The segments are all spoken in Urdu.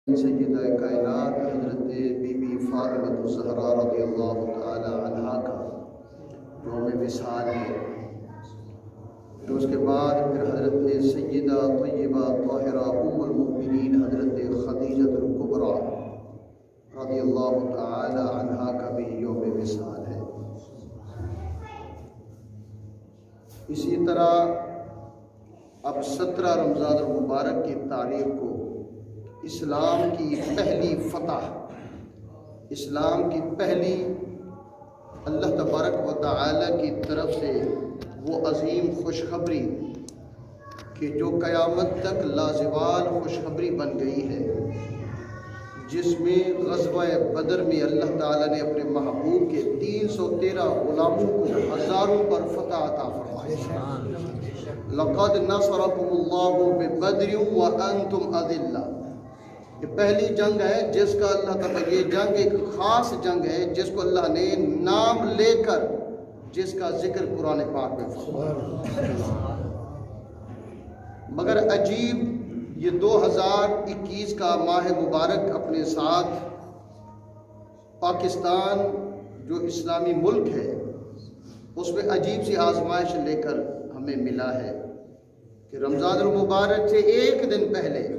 سیدہ کائنات حضرت بی بی فاطمہ الزہرا رضی اللہ تعالی عنہا کا یوم وصال ہے۔ تو اس کے بعد پھر حضرت سیدہ طیبہ طاہرہ ام المؤمنین حضرت خدیجہ الکبریٰ رضی اللہ تعالی عنہا کا بھی یوم وصال ہے۔ اسی طرح اب 17 رمضان المبارک کی تاریخ کو اسلام کی پہلی فتح، اسلام کی پہلی اللہ تبارک و تعالی کی طرف سے وہ عظیم خوشخبری کہ جو قیامت تک لازوال خوشخبری بن گئی ہے، جس میں غزوہ بدر میں اللہ تعالیٰ نے اپنے محبوب کے 313 غلاموں کو ہزاروں پر فتح عطا فرمایا۔ لقد نصرکم اللہ ببدر وانتم اذلہ، یہ پہلی جنگ ہے جس کا اللہ تعالیٰ، یہ جنگ ایک خاص جنگ ہے جس کو اللہ نے نام لے کر جس کا ذکر قرآن پاک میں فرمایا۔ مگر عجیب یہ 2021 کا ماہ مبارک اپنے ساتھ پاکستان جو اسلامی ملک ہے اس میں عجیب سی آزمائش لے کر ہمیں ملا ہے کہ رمضان المبارک سے ایک دن پہلے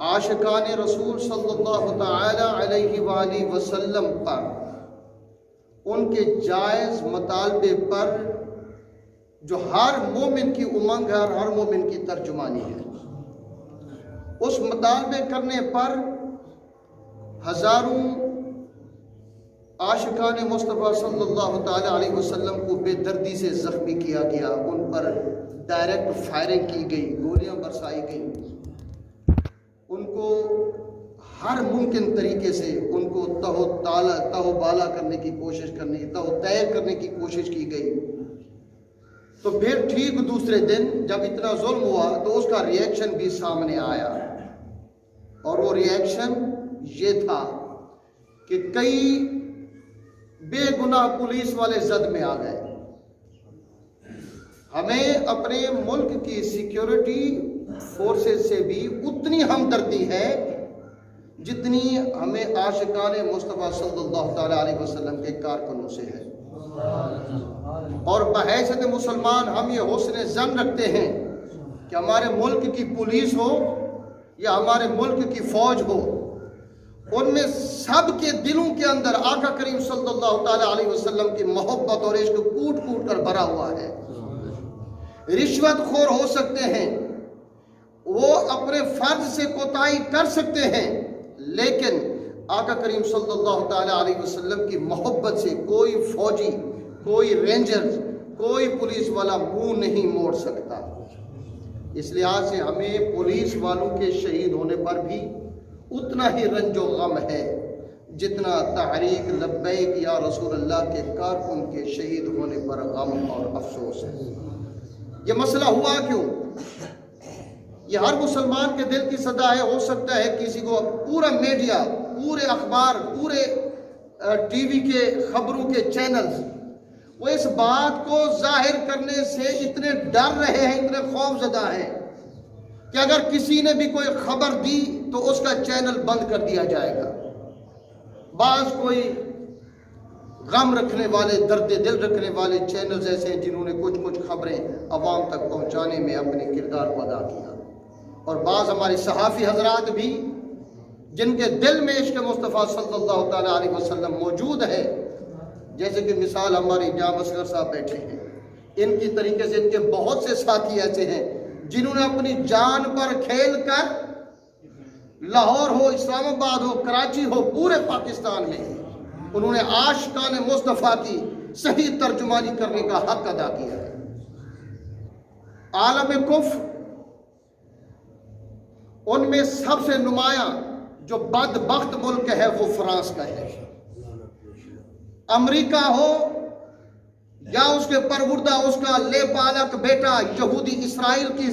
عاشقان رسول صلی اللہ تعالی علیہ وآلہ وسلم پر ان کے جائز مطالبے پر جو ہر مومن کی امنگ ہے اور ہر مومن کی ترجمانی ہے، اس مطالبے کرنے پر ہزاروں عاشقان مصطفیٰ صلی اللہ تعالی علیہ وسلم کو بے دردی سے زخمی کیا گیا، ان پر ڈائریکٹ فائرنگ کی گئی، گولیاں برسائی گئیں، ان کو ہر ممکن طریقے سے ان کو تہو بالا کرنے کی کوشش تہو طے کرنے کی کوشش کی گئی۔ تو پھر ٹھیک دوسرے دن جب اتنا ظلم ہوا تو اس کا ری ایکشن بھی سامنے آیا، اور وہ ری ایکشن یہ تھا کہ کئی بے گناہ پولیس والے زد میں آ گئے۔ ہمیں اپنے ملک کی سیکیورٹی فورسز سے بھی اتنی ہمدردی ہے جتنی ہمیں عاشقان مصطفیٰ صلی اللہ تعالی علیہ وسلم کے کارکنوں سے ہے، اور بحیثیت مسلمان ہم یہ حسن ظن رکھتے ہیں کہ ہمارے ملک کی پولیس ہو یا ہمارے ملک کی فوج ہو، ان میں سب کے دلوں کے اندر آقا کریم صلی اللہ تعالی علیہ وسلم کی محبت اور عشق کوٹ کوٹ کر بھرا ہوا ہے۔ رشوت خور ہو سکتے ہیں، وہ اپنے فرض سے کوتاہی کر سکتے ہیں، لیکن آقا کریم صلی اللہ تعالی علیہ وسلم کی محبت سے کوئی فوجی، کوئی رینجر، کوئی پولیس والا منہ نہیں موڑ سکتا۔ اس لحاظ سے ہمیں پولیس والوں کے شہید ہونے پر بھی اتنا ہی رنج و غم ہے جتنا تحریک لبیک یا رسول اللہ کے کارکن کے شہید ہونے پر غم اور افسوس ہے۔ یہ مسئلہ ہوا کیوں؟ یہ ہر مسلمان کے دل کی صدا ہے۔ ہو سکتا ہے کسی کو پورا میڈیا، پورے اخبار، پورے ٹی وی کے خبروں کے چینلز وہ اس بات کو ظاہر کرنے سے اتنے ڈر رہے ہیں، اتنے خوف زدہ ہیں کہ اگر کسی نے بھی کوئی خبر دی تو اس کا چینل بند کر دیا جائے گا۔ بعض کوئی غم رکھنے والے، درد دل رکھنے والے چینلز ایسے ہیں جنہوں نے کچھ خبریں عوام تک پہنچانے میں اپنے کردار کو ادا کیا، اور بعض ہمارے صحافی حضرات بھی جن کے دل میں عشق مصطفیٰ صلی اللہ تعالی علیہ وسلم موجود ہے، جیسے کہ مثال ہمارے جامع اصغر صاحب بیٹھے ہیں، ان کی طریقے سے ان کے بہت سے ساتھی ایسے ہیں جنہوں نے اپنی جان پر کھیل کر لاہور ہو، اسلام آباد ہو، کراچی ہو، پورے پاکستان میں انہوں نے عاشقان مصطفیٰ کی صحیح ترجمانی کرنے کا حق ادا کیا ہے۔ عالم کفر ان میں سب سے نمایاں جو بدبخت ملک ہے وہ فرانس کا ہے۔ امریکہ ہو یا اس کے پروردہ، اس کا لے پالک بیٹا یہودی اسرائیل کی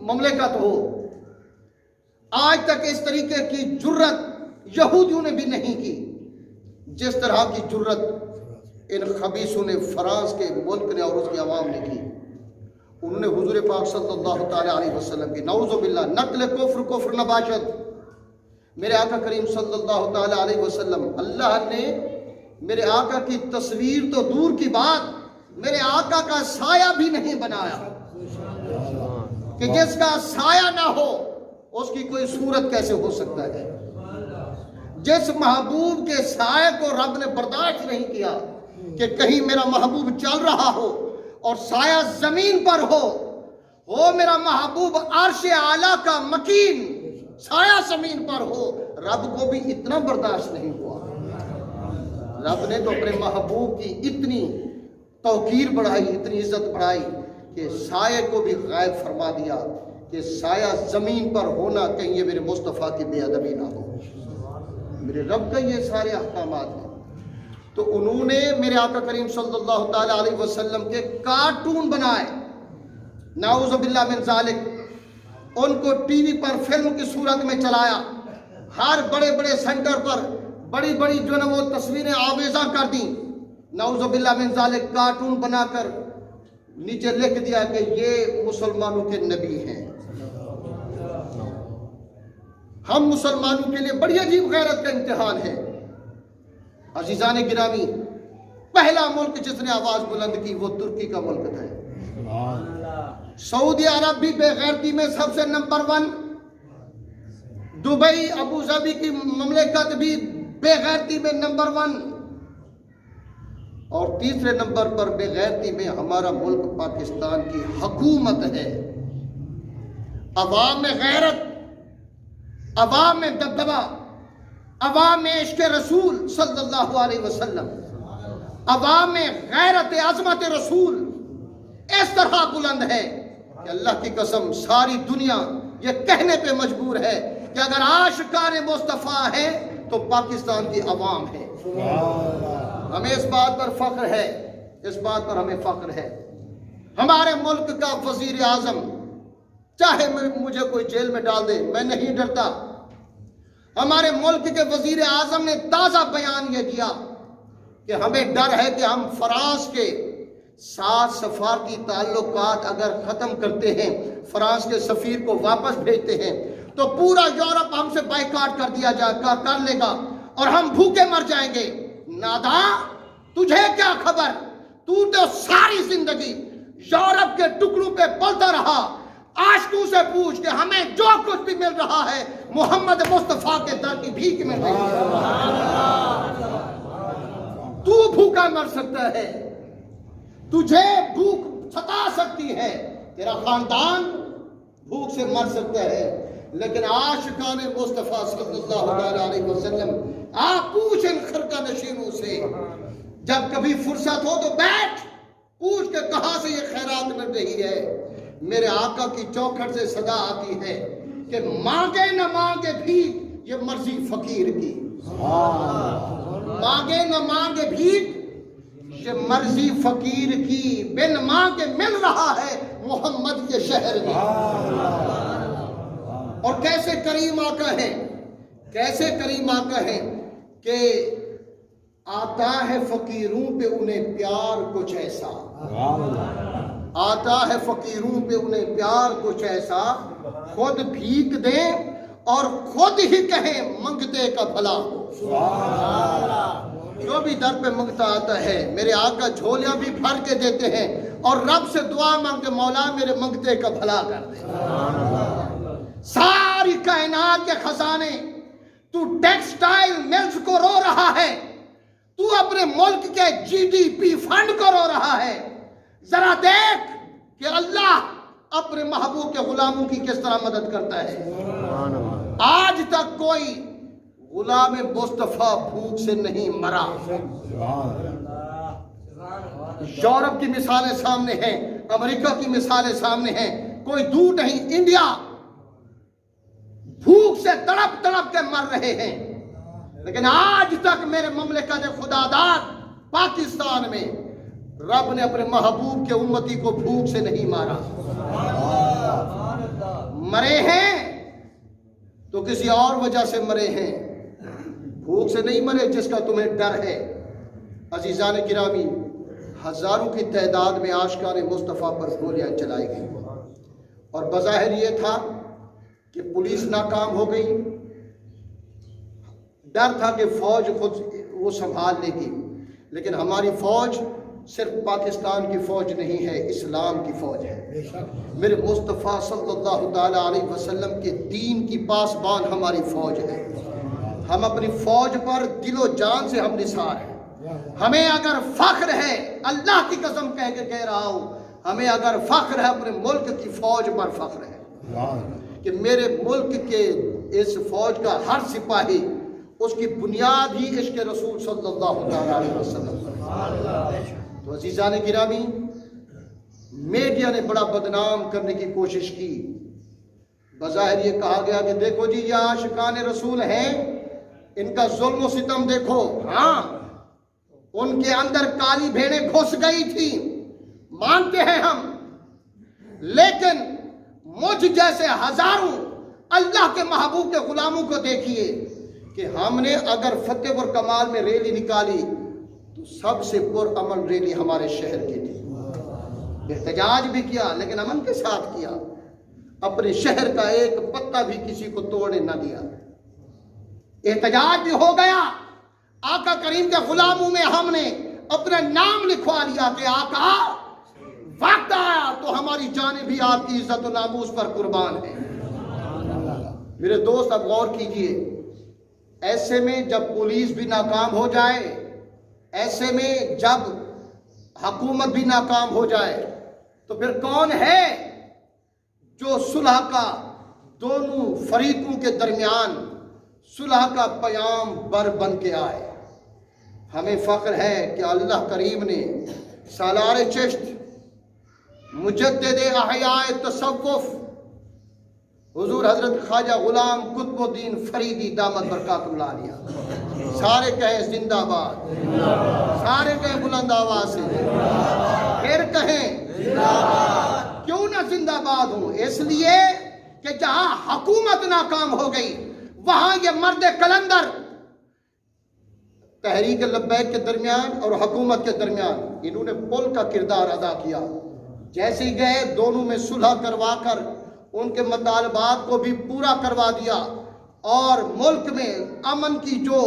مملکت ہو، آج تک اس طریقے کی جرت یہودیوں نے بھی نہیں کی جس طرح کی جرت ان خبیثوں نے فرانس کے ملک نے اور اس کی عوام نے کی۔ انہوں نے حضور پاک صلی اللہ تعالیٰ علیہ وسلم کی نعوذ باللہ نقل کفر نباشت، میرے آقا کریم صلی اللہ تعالیٰ علیہ وسلم، اللہ نے میرے آقا کی تصویر تو دور کی بات، میرے آقا کا سایہ بھی نہیں بنایا کہ جس کا سایہ نہ ہو اس کی کوئی صورت کیسے ہو سکتا ہے؟ جس محبوب کے سائے کو رب نے برداشت نہیں کیا کہ کہیں میرا محبوب چل رہا ہو اور سایہ زمین پر ہو میرا محبوب عرش اعلیٰ کا مکین، سایہ زمین پر ہو، رب کو بھی اتنا برداشت نہیں ہوا۔ رب نے تو اپنے محبوب کی اتنی توقیر بڑھائی، اتنی عزت بڑھائی کہ سایہ کو بھی غائب فرما دیا کہ سایہ زمین پر ہونا کہیں یہ میرے مصطفیٰ کی بے ادبی نہ ہو۔ میرے رب کا یہ سارے احکامات ہیں۔ تو انہوں نے میرے آقا کریم صلی اللہ تعالیٰ علیہ وسلم کے کارٹون بنائے، نعوذ باللہ من ذالک، ان کو ٹی وی پر فلم کی صورت میں چلایا، ہر بڑے بڑے سینٹر پر بڑی بڑی جو ہے وہ تصویریں آویزاں کر دیں، نعوذ باللہ من ذالک، کارٹون بنا کر نیچے لکھ دیا کہ یہ مسلمانوں کے نبی ہیں۔ ہم مسلمانوں کے لیے بڑی عجیب غیرت کا امتحان ہے۔ عزیزان گرامی، پہلا ملک جس نے آواز بلند کی وہ ترکی کا ملک ہے۔ سعودی عرب بھی بے غیرتی میں سب سے نمبر 1، دبئی ابو ظبی کی مملکت بھی بے غیرتی میں نمبر 1، اور تیسرے نمبر پر بے غیرتی میں ہمارا ملک پاکستان کی حکومت ہے۔ عوام میں غیرت، عوام میں دبدبہ، عوام میں عشق رسول صلی اللہ علیہ وسلم، عوام میں غیرت عظمت رسول اس طرح بلند ہے کہ اللہ کی قسم ساری دنیا یہ کہنے پہ مجبور ہے کہ اگر عاشقان مصطفیٰ ہیں تو پاکستان کی عوام ہے۔ ہمیں اس بات پر فخر ہے، اس بات پر ہمیں فخر ہے۔ ہمارے ملک کا وزیر اعظم چاہے مجھے کوئی جیل میں ڈال دے میں نہیں ڈرتا۔ ہمارے ملک کے وزیر اعظم نے تازہ بیان یہ کیا کہ ہمیں ڈر ہے کہ ہم فرانس کے ساتھ سفارتی تعلقات اگر ختم کرتے ہیں، فرانس کے سفیر کو واپس بھیجتے ہیں تو پورا یورپ ہم سے بائیکاٹ کر لے گا اور ہم بھوکے مر جائیں گے۔ ناداں، تجھے کیا خبر؟ تو ساری زندگی یورپ کے ٹکڑوں پہ پلتا رہا۔ عاشقوں سے پوچھ کہ ہمیں جو کچھ بھی مل رہا ہے محمد مصطفیٰ کے در کی بھیک مل رہی ہے۔ تو بھوکا مر سکتا ہے، تجھے بھوک ستا سکتی ہے، تیرا خاندان بھوک سے مر سکتا ہے، لیکن عاشقان مصطفیٰ صلی اللہ علیہ وسلم، آپ پوچھ ان خرقہ نشینوں سے، جب کبھی فرصت ہو تو بیٹھ، پوچھ کہ کہاں سے یہ خیرات مل رہی ہے۔ میرے آقا کی چوکھٹ سے صدا آتی ہے کہ مانگے نہ مانگے بھیک، یہ مرضی فقیر کی۔ مانگے نہ مانگے بھیک، یہ مرضی فقیر کی، بن مانگے مل رہا ہے محمد کے شہر میں۔ اور کیسے کریم آقا ہیں، کیسے کریم آقا ہیں کہ آتا ہے فقیروں پہ انہیں پیار کچھ ایسا، آتا ہے فقیروں پہ انہیں پیار کچھ ایسا، خود بھیک دیں اور خود ہی کہیں منگتے کا بھلا ہو۔ جو بھی در پہ منگتا آتا ہے میرے آقا جھولیاں بھی بھر کے دیتے ہیں اور رب سے دعا مانگ کے مولا میرے منگتے کا بھلا کر دے۔ ساری کائنات کے خزانے، تو ٹیکسٹائل ملز کو رو رہا ہے، تو اپنے ملک کے جی ڈی پی فنڈ کو رو رہا ہے، ذرا دیکھ کہ اللہ اپنے محبوب کے غلاموں کی کس طرح مدد کرتا ہے۔ آج تک کوئی غلام مصطفیٰ بھوک سے نہیں مرا۔ یورپ کی مثالیں سامنے ہیں، امریکہ کی مثالیں سامنے ہیں، کوئی دور نہیں، انڈیا بھوک سے تڑپ تڑپ کے مر رہے ہیں، لیکن آج تک میرے مملکت خدا داد پاکستان میں رب نے اپنے محبوب کے امتی کو بھوک سے نہیں مارا۔ مرے ہیں تو کسی اور وجہ سے مرے ہیں، بھوک سے نہیں مرے جس کا تمہیں ڈر ہے۔ عزیزان گرامی، ہزاروں کی تعداد میں عاشقان مصطفیٰ پر گولیاں چلائی گئی، اور بظاہر یہ تھا کہ پولیس ناکام ہو گئی، ڈر تھا کہ فوج خود وہ سنبھال لے گی، لیکن ہماری فوج صرف پاکستان کی فوج نہیں ہے، اسلام کی فوج ہے۔ میرے مصطفیٰ صلی اللہ تعالیٰ علیہ وسلم کے دین کی پاسبان ہماری فوج ہے۔ ہم اپنی فوج پر دل و جان سے ہم نثار ہیں۔ ہمیں اگر فخر ہے، اللہ کی قسم کہہ رہا ہوں، ہمیں اگر فخر ہے اپنے ملک کی فوج پر فخر ہے کہ میرے ملک کے اس فوج کا ہر سپاہی اس کی بنیاد ہی عشق رسول صلی اللہ تعالیٰ علیہ وسلم۔ تو عزیزان گرامی، میڈیا نے بڑا بدنام کرنے کی کوشش کی۔ بظاہر یہ کہا گیا کہ دیکھو جی یہ عاشقان رسول ہیں، ان کا ظلم و ستم دیکھو۔ ہاں، ان کے اندر کالی بھیڑیں گھس گئی تھی، مانتے ہیں ہم، لیکن مجھ جیسے ہزاروں اللہ کے محبوب کے غلاموں کو دیکھیے کہ ہم نے اگر فتح پور کمال میں ریلی نکالی تو سب سے پرامن ریلی ہمارے شہر کی تھی۔ احتجاج بھی کیا لیکن امن کے ساتھ کیا، اپنے شہر کا ایک پتا بھی کسی کو توڑنے نہ دیا۔ احتجاج بھی ہو گیا، آقا کریم کے غلاموں میں ہم نے اپنا نام لکھوا لیا کہ آقا وقت آیا تو ہماری جانیں بھی آپ کی عزت و ناموس پر قربان ہیں۔ میرے دوست اب غور کیجئے، ایسے میں جب پولیس بھی ناکام ہو جائے، ایسے میں جب حکومت بھی ناکام ہو جائے، تو پھر کون ہے جو صلح کا دونوں فریقوں کے درمیان صلح کا پیام بر بن کے آئے؟ ہمیں فخر ہے کہ اللہ کریم نے سالار چشت، مجدد احیاء تصوف، حضور حضرت خواجہ غلام قطب الدین فریدی دامت برکاتہ العالیہ، سارے کہیں زندہ باد، سارے کہیں بلند آواز سے، پھر کہیں کیوں نہ زندہ باد ہوں؟ اس لیے کہ جہاں حکومت ناکام ہو گئی وہاں یہ مرد کلندر تحریک لبیک کے درمیان اور حکومت کے درمیان انہوں نے پل کا کردار ادا کیا۔ جیسے ہی گئے دونوں میں صلح کروا کر ان کے مطالبات کو بھی پورا کروا دیا، اور ملک میں امن کی جو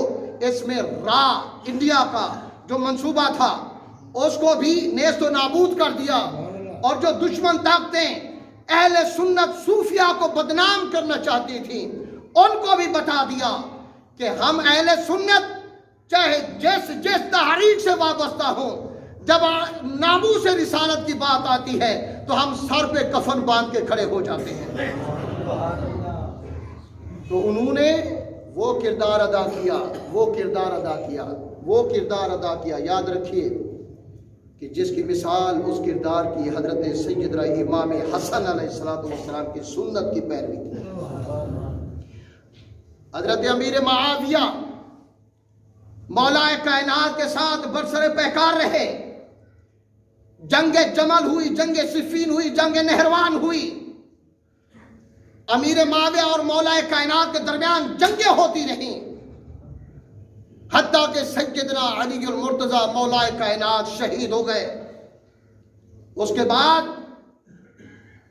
اس میں راہ انڈیا کا جو منصوبہ تھا اس کو بھی نیست و نابود کر دیا، اور جو دشمن طاقتیں اہل سنت صوفیہ کو بدنام کرنا چاہتی تھیں ان کو بھی بتا دیا کہ ہم اہل سنت چاہے جس تحریک سے وابستہ ہوں، جب ناموس رسالت کی بات آتی ہے تو ہم سر پہ کفن باندھ کے کھڑے ہو جاتے ہیں۔ تو انہوں نے وہ کردار ادا کیا۔ یاد رکھیے کہ جس کی مثال اس کردار کی حضرت سیدنا امام حسن علیہ السلام کی سنت کی پیروی کی۔ حضرت امیر معاویہ مولا کائنات کے ساتھ برسر پیکار رہے، جنگ جمل ہوئی، جنگ صفین ہوئی، جنگ نہروان ہوئی، امیر معاویہ اور مولا کائنات کے درمیان جنگیں ہوتی رہیں، حتیٰ کہ سیدنا علی المرتضی مولا کائنات شہید ہو گئے۔ اس کے بعد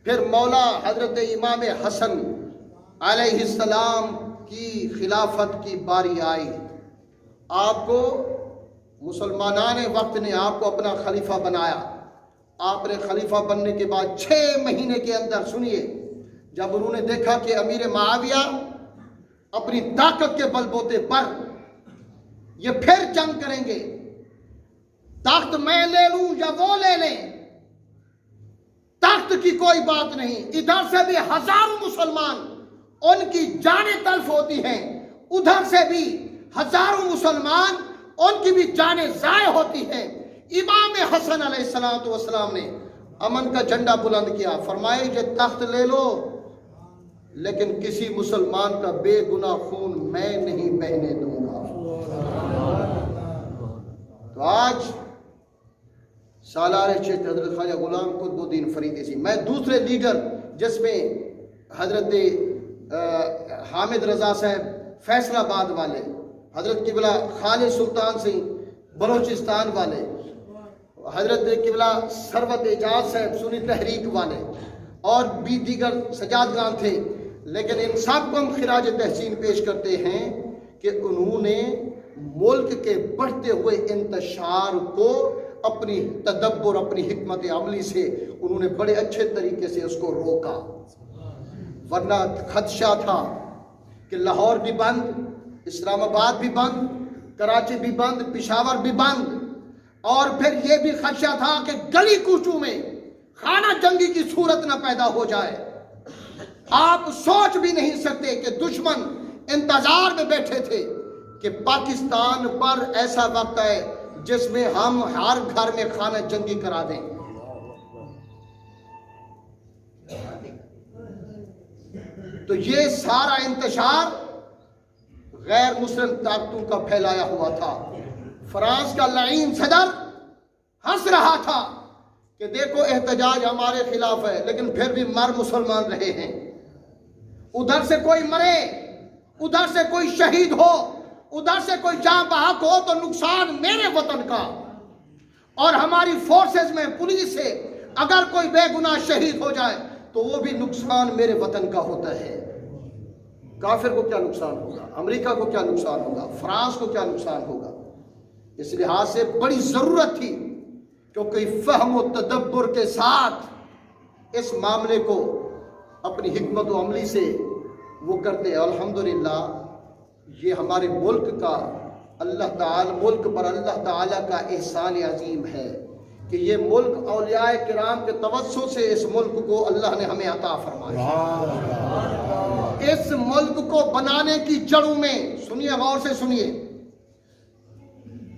پھر مولا حضرت امام حسن علیہ السلام کی خلافت کی باری آئی۔ آپ کو مسلمانان وقت نے آپ کو اپنا خلیفہ بنایا۔ آپ نے خلیفہ بننے کے بعد 6 مہینے کے اندر، سنیے، جب انہوں نے دیکھا کہ امیر معاویہ اپنی طاقت کے بل بوتے پر یہ پھر جنگ کریں گے، تخت میں لے لوں یا وہ لے لیں، تخت کی کوئی بات نہیں، ادھر سے بھی ہزاروں مسلمان ان کی جانیں تلف ہوتی ہیں، ادھر سے بھی ہزاروں مسلمان ان کی بھی جانیں ضائع ہوتی ہیں۔ امام حسن علیہ السلام نے امن کا جھنڈا بلند کیا، فرمائے یہ تخت لے لو لیکن کسی مسلمان کا بے گناہ خون میں نہیں بہنے دوں گا۔ تو آج سالار چشت حضرت خواجہ غلام قطب الدین فریدی سی، میں دوسرے لیڈر جس میں حضرت حامد رضا صاحب فیصل آباد والے، حضرت قبلہ خالد سلطان سی بلوچستان والے، حضرت قبلہ سروت اعجاز صاحب سنی تحریک والے اور بھی دیگر سجادگان تھے، لیکن ان سب کو ہم خراج تحسین پیش کرتے ہیں کہ انہوں نے ملک کے بڑھتے ہوئے انتشار کو اپنی تدبر، اپنی حکمت عملی سے انہوں نے بڑے اچھے طریقے سے اس کو روکا، ورنہ خدشہ تھا کہ لاہور بھی بند، اسلام آباد بھی بند، کراچی بھی بند، پشاور بھی بند، اور پھر یہ بھی خدشہ تھا کہ گلی کوچوں میں خانہ جنگی کی صورت نہ پیدا ہو جائے۔ آپ سوچ بھی نہیں سکتے کہ دشمن انتظار میں بیٹھے تھے کہ پاکستان پر ایسا وقت ہے جس میں ہم ہر گھر میں خانہ جنگی کرا دیں۔ تو یہ سارا انتشار غیر مسلم طاقتوں کا پھیلایا ہوا تھا۔ فرانس کا لعین صدر ہنس رہا تھا کہ دیکھو احتجاج ہمارے خلاف ہے، لیکن پھر بھی مر مسلمان رہے ہیں۔ ادھر سے کوئی مرے، ادھر سے کوئی شہید ہو، ادھر سے کوئی جاں بحق ہو تو نقصان میرے وطن کا، اور ہماری فورسز میں پولیس سے اگر کوئی بے گناہ شہید ہو جائے تو وہ بھی نقصان میرے وطن کا ہوتا ہے۔ کافر کو کیا نقصان ہوگا، امریکہ کو کیا نقصان ہوگا، فرانس کو کیا نقصان ہوگا۔ اس لحاظ سے بڑی ضرورت تھی کیونکہ فہم و تدبر کے ساتھ اس معاملے کو اپنی حکمت و عملی سے وہ کرتے ہیں۔ الحمدللہ یہ ہمارے ملک کا ملک پر اللہ تعالیٰ کا احسان عظیم ہے کہ یہ ملک اولیاء کرام کے توسط سے اس ملک کو اللہ نے ہمیں عطا فرمایا۔ اس ملک کو بنانے کی جڑوں میں سنیے، غور سے سنیے،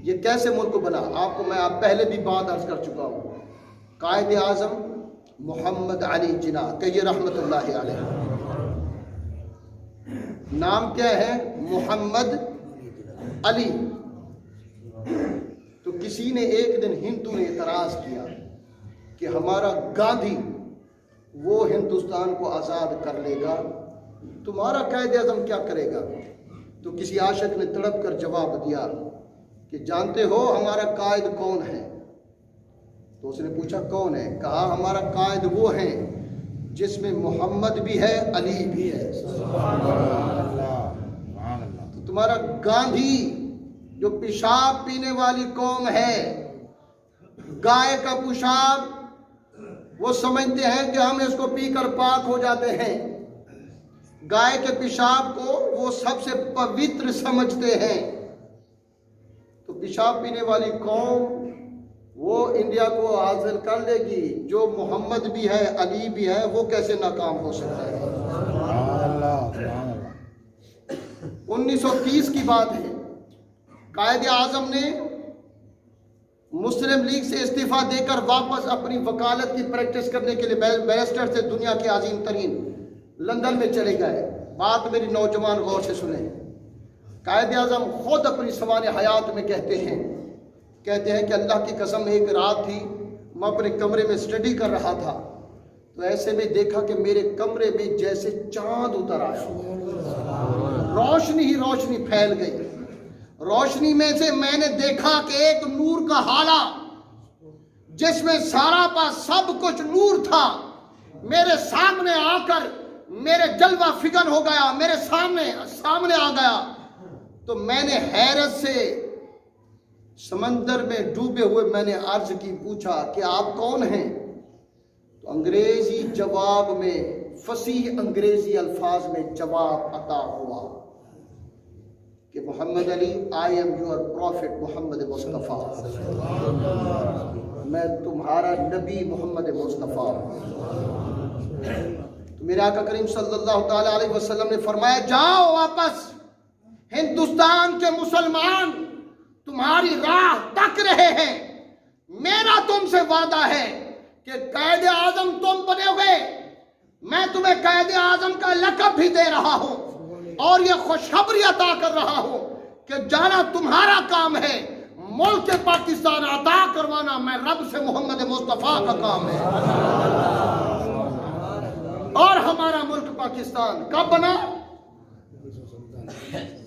یہ کیسے ملک کو بنا۔ آپ کو میں پہلے بھی بات عرض کر چکا ہوں، قائد اعظم محمد علی جناح کہیے رحمت اللہ علیہ، نام کیا ہے؟ محمد علی۔ تو کسی نے ایک دن ہندو نے اعتراض کیا کہ ہمارا گاندھی وہ ہندوستان کو آزاد کر لے گا، تمہارا قائد اعظم کیا کرے گا؟ تو کسی عاشق نے تڑپ کر جواب دیا کہ جانتے ہو ہمارا قائد کون ہے؟ تو اس نے پوچھا کون ہے؟ کہا ہمارا قائد وہ ہے جس میں محمد بھی ہے، علی بھی ہے۔ تو تمہارا گاندھی جو پیشاب پینے والی قوم ہے، گائے کا پیشاب وہ سمجھتے ہیں کہ ہم اس کو پی کر پاک ہو جاتے ہیں، گائے کے پیشاب کو وہ سب سے پوتر سمجھتے ہیں۔ تو پیشاب پینے والی قوم وہ انڈیا کو حاصل کر لے گی، جو محمد بھی ہے علی بھی ہے وہ کیسے ناکام ہو سکتا ہے؟ 1930 کی بات ہے، قائد اعظم نے مسلم لیگ سے استعفیٰ دے کر واپس اپنی وکالت کی پریکٹس کرنے کے لیے بیرسٹر سے دنیا کے عظیم ترین لندن میں چلے گئے۔ بات میری نوجوان غور سے سنیں، قائد اعظم خود اپنی سوانح حیات میں کہتے ہیں کہ اللہ کی قسم ایک رات تھی، میں اپنے کمرے میں اسٹڈی کر رہا تھا تو ایسے میں دیکھا کہ میرے کمرے میں جیسے چاند اتر آیا، روشنی ہی روشنی پھیل گئی۔ روشنی میں سے میں نے دیکھا کہ ایک نور کا حالہ جس میں سارا پاس سب کچھ نور تھا میرے سامنے آ کر میرے جلوہ فگن ہو گیا، میرے سامنے آ گیا۔ تو میں نے حیرت سے سمندر میں ڈوبے ہوئے میں نے عرض کی، پوچھا کہ آپ کون ہیں؟ تو انگریزی جواب میں، فصیح انگریزی الفاظ میں جواب عطا ہوا کہ محمد علی، آئی ایم یور پروفٹ محمد مصطفیٰ، میں تمہارا نبی محمد مصطفیٰ۔ تو میرے آقا کریم صلی اللہ تعالی علیہ وسلم نے فرمایا جاؤ واپس، ہندوستان کے مسلمان تمہاری راہ تک رہے ہیں، میرا تم سے وعدہ ہے کہ قائد اعظم تم بنے ہوئے، میں تمہیں قائد اعظم کا لقب بھی دے رہا ہوں اور یہ خوشخبری عطا کر رہا ہوں کہ جانا تمہارا کام ہے، ملک پاکستان عطا کروانا میں رب سے محمد مصطفیٰ کا کام ہے۔ اور ہمارا ملک پاکستان کب بنا؟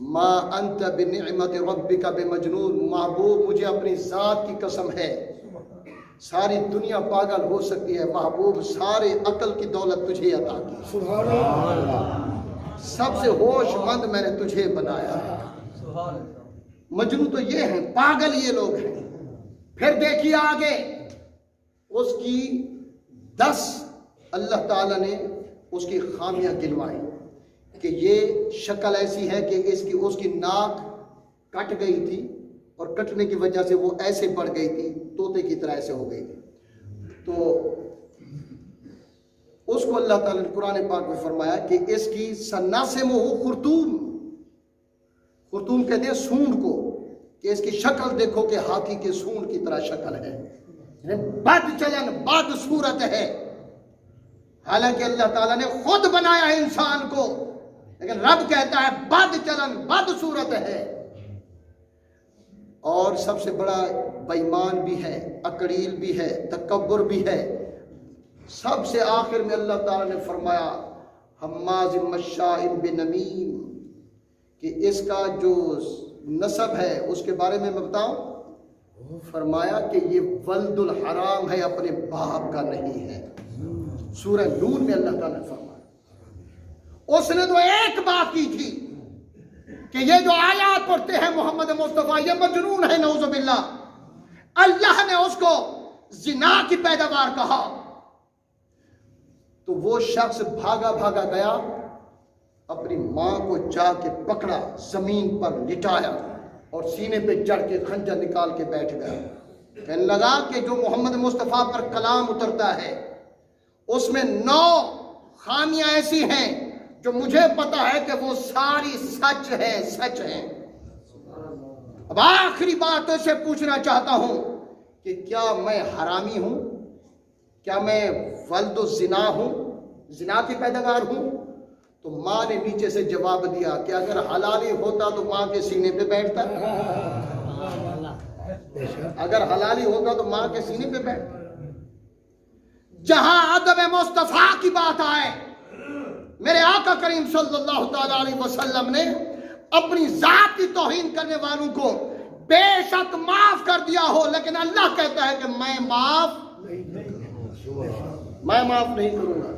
ما انت بنعمت ربک بمجنون، محبوب مجھے اپنی ذات کی قسم ہے، ساری دنیا پاگل ہو سکتی ہے، محبوب سارے عقل کی دولت تجھے عطا کی، سبحان اللہ، سب سے ہوش مند میں نے تجھے بنایا ہے۔ مجنون تو یہ ہیں، پاگل یہ لوگ ہیں۔ پھر دیکھیے آگے اس کی 10 اللہ تعالیٰ نے اس کی خامیاں گنوائیں کہ یہ شکل ایسی ہے کہ اس کی ناک کٹ گئی تھی اور کٹنے کی وجہ سے وہ ایسے بڑھ گئی تھی، طوطے کی طرح ایسے ہو گئی تھی۔ تو اس کو اللہ تعالیٰ نے قرآن پاک میں فرمایا کہ اس کی سناسمہ خرطوم، خرطوم کہتے ہیں سونڈ کو، کہ اس کی شکل دیکھو کہ ہاتھی کے سونڈ کی طرح شکل ہے، بد چلن بد صورت ہے۔ حالانکہ اللہ تعالیٰ نے خود بنایا ہے انسان کو، لیکن رب کہتا ہے بد چلن بد صورت ہے۔ اور سب سے بڑا بےایمان بھی ہے، اکڑیل بھی ہے، تکبر بھی ہے۔ سب سے آخر میں اللہ تعالیٰ نے فرمایا حماز مشاء بنمیم، کہ اس کا جو نسب ہے اس کے بارے میں بتاؤں، فرمایا کہ یہ ولد الحرام ہے، اپنے باپ کا نہیں ہے۔ سورہ نون میں اللہ تعالیٰ نے فرمایا، اس نے تو ایک بات کی تھی کہ یہ جو آیات پڑھتے ہیں محمد مصطفیٰ یہ مجنون ہے، نعوذ باللہ۔ اللہ نے اس کو زنا کی پیداوار کہا تو وہ شخص بھاگا بھاگا گیا، اپنی ماں کو جا کے پکڑا، زمین پر لٹایا اور سینے پہ جڑ کے خنجر نکال کے بیٹھ گیا۔ کہنے لگا کہ جو محمد مصطفیٰ پر کلام اترتا ہے اس میں 9 خامیاں ایسی ہیں جو مجھے پتا ہے کہ وہ ساری سچ ہے، سچ ہیں۔ اب آخری بات سے پوچھنا چاہتا ہوں کہ کیا میں حرامی ہوں؟ کیا میں ولد الزنا ہوں، زنا کی پیداوار ہوں؟ تو ماں نے نیچے سے جواب دیا کہ اگر حلالی ہوتا تو ماں کے سینے پہ بیٹھتا، اگر حلالی ہوتا تو ماں کے سینے پہ بیٹھتا۔ جہاں ادب مصطفیٰ کی بات آئے، میرے آقا کریم صلی اللہ تعالی علیہ وسلم نے اپنی ذات کی توہین کرنے والوں کو بے شک معاف کر دیا ہو، لیکن اللہ کہتا ہے کہ میں معاف نہیں کروں گا۔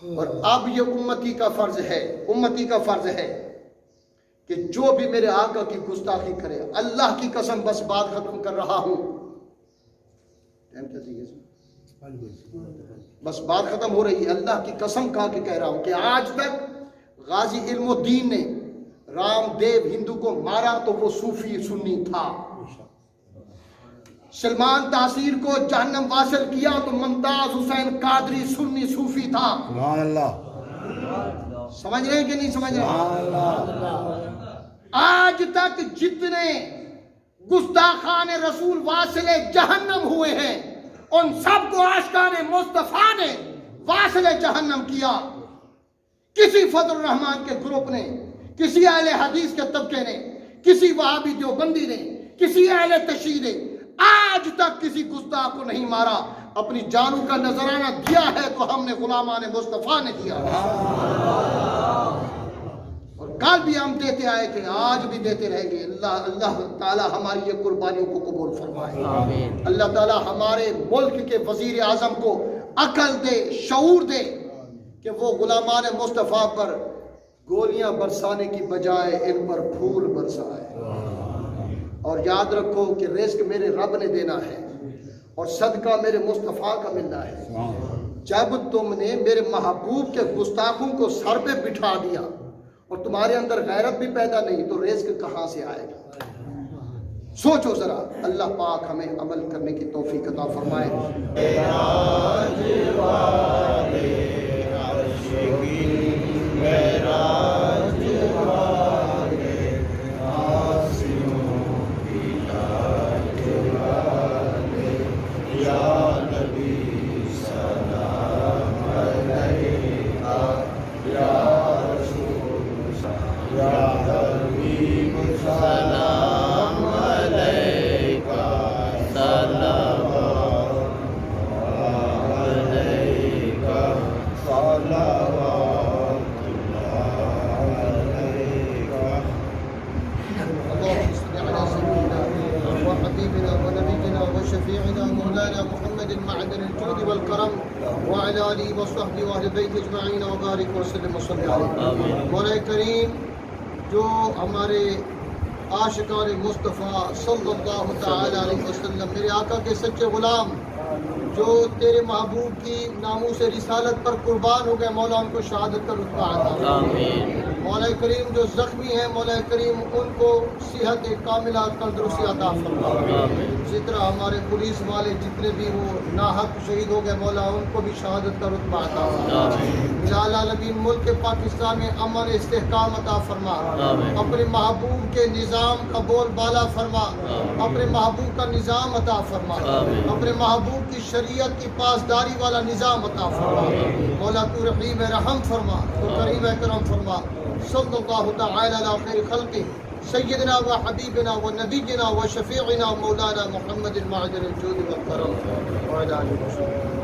اور اب یہ امتی کا فرض ہے کہ جو بھی میرے آقا کی گستاخی کرے، اللہ کی قسم بس بات ختم کر رہا ہوں، بس بات ختم ہو رہی ہے، اللہ کی قسم کھا کے کہہ رہا ہوں کہ آج تک غازی علم الدین نے رام دیو ہندو کو مارا تو وہ صوفی سنی تھا، سلمان تاثیر کو جہنم واصل کیا تو ممتاز حسین قادری سنی صوفی تھا۔ سبحان اللہ، سمجھ رہے ہیں کہ نہیں سمجھ رہے؟ آج تک جتنے گستاخان رسول واصل جہنم ہوئے ہیں ان سب کو عاشقان مصطفیٰ نے واصل جہنم کیا۔ کسی فضل الرحمان کے گروپ نے، کسی اہل حدیث کے طبقے نے، کسی وہابی دیوبندی نے، کسی اہل تشیع نے آج تک کسی گستاخ کو نہیں مارا۔ اپنی جانوں کا نذرانہ دیا ہے تو ہم نے غلامان مصطفیٰ نے دیا، اور کل بھی ہم دیتے آئے تھے، آج بھی دیتے رہیں گے۔ اللہ تعالی ہماری یہ قربانیوں کو قبول فرمائے۔ اللہ تعالی ہمارے ملک کے وزیر اعظم کو عقل دے، شعور دے کہ وہ غلامان مصطفیٰ پر گولیاں برسانے کی بجائے ان پر پھول برسائے۔ اور یاد رکھو کہ رزق میرے رب نے دینا ہے اور صدقہ میرے مصطفیٰ کا ملنا ہے۔ جب تم نے میرے محبوب کے گستاخوں کو سر پہ بٹھا دیا اور تمہارے اندر غیرت بھی پیدا نہیں تو رزق کہاں سے آئے گا؟ سوچو ذرا۔ اللہ پاک ہمیں عمل کرنے کی توفیق عطا فرمائے۔ وحبيبنا ونبينا وشفيعنا مولانا محمد معدن الجود والكرم وعلى آله وصحبه وأهل البيت أجمعين وبارك وسلم وصلى عليه. مولا کریم جو ہمارے عاشقان مصطفیٰ صلی اللہ تعالی علیہ وسلم میرے آقا کے سچے غلام جو تیرے محبوب کی ناموس رسالت پر قربان ہو گئے، مولا ان کو شہادت کا رتبہ عطا فرما. مولا کریم جو زخمی ہیں مولا کریم ان کو صحت کاملہ تندرستی عطا فرما. اسی طرح ہمارے پولیس والے جتنے بھی وہ ناحق شہید ہو گئے مولا ان کو بھی شہادت کا رتبہ عطا فرما. العالمین ملک پاکستان میں امن استحکام عطا فرما. اپنے محبوب کے نظام کا بول بالا فرما. اپنے محبوب کا نظام عطا فرما. اپنے محبوب کی شریعت کی پاسداری والا نظام عطا فرما. مولا تو رحیم رحم فرما، تو کریم کرم فرما. صلی اللہ تعالی علی خیر خلقہ سیدنا و حبیبنا و نبینا و شفیعنا مولانا محمد معدن الجود والکرم وعلی آلہ وصحبہ.